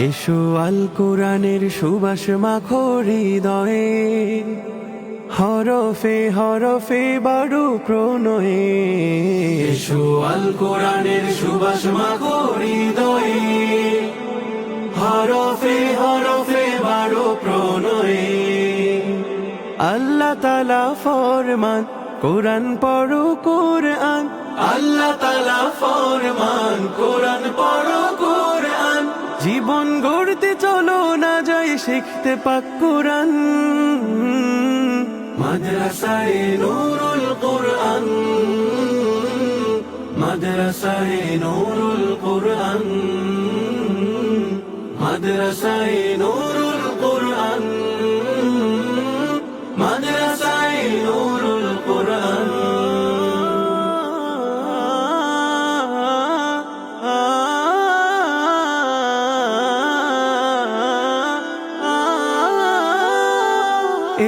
এসো আল কোরআনের সুবাস মাখো হৃদয়ে, হরফে হরফে বাড়ু প্রণয়ে। এসো আল কোরআনের সুবাস মাখো হৃদয়ে, হরফে হরফে বাড়ু প্রণয়ে। আল্লাহ তাআলা ফরমান, কোরআন পড়ো কোরআন। আল্লাহ তাআলা ফরমান, কোরআন পড়ো কোরআন। জীবন গড়তে চলো না যাই শিখতে পাক কোরআন। মাদ্রাসায়ে নূরুল কোরআন, মাদ্রাসায়ে নূরুল কোরআন, মাদ্রাসায়ে নূরুল কোরআন, মাদ্রাসায়ে নূরুল কোরআন।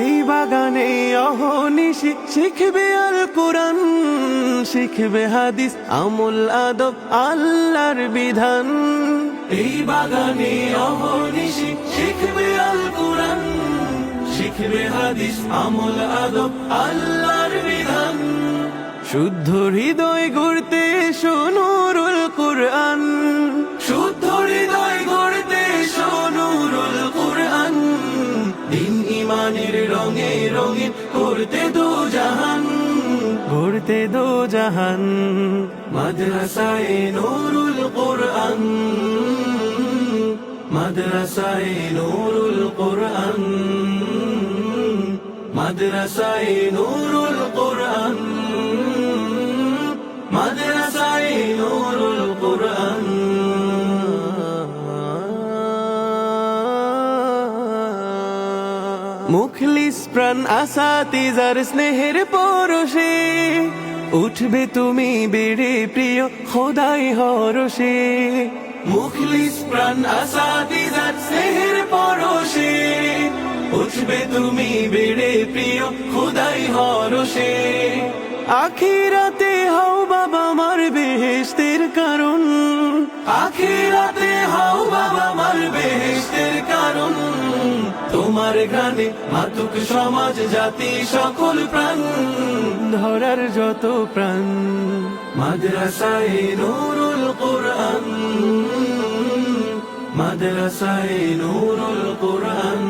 এই বাগানে অহনিশি শিখবে আল কোরআন, শিখবে হাদিস আমল আদব আল্লাহর বিধান। এই বাগানে অহনিশি শিখবে আল কোরআন, শিখবে হাদিস আমল আদব আল্লাহর বিধান। শুদ্ধ হৃদয় গড়তে এসো নূরুল কোরআন, শুদ্ধ হৃদয় গড়তে এসো নূরুল কোরআন। দিন ইমানের রঙে রঙে করতে দো জাহান, গড়তে দো জাহান। মাদ্রাসায়ে নূরুল কোরআন, মাদ্রাসায়ে নূরুল কোরআন, মাদ্রাসায়ে নূরুল কোরআন, মাদ্রাসায়ে নূরুল কোরআন। মুখলিস প্রাণ আসাতিজার স্নেহের পরশে, উঠবে তুমি বেড়ে প্রিয় খোদাই হরষে। মুখলিস প্রাণ আসাতিজার স্নেহের পরশে, উঠবে তুমি বেড়ে প্রিয় খোদাই হরষে। আখিরাতে হও বাবা মার বেহেশতের কারণ, আখিরাতে হও বাবা মার বেহেশতের কারণ। তোমার গানে মাতুক সমাজ জাতি সকল প্রাণ, ধরার যত প্রাণ। মাদ্রাসায়ে নূরুল কোরআন, মাদ্রাসায়ে নূরুল কোরআন।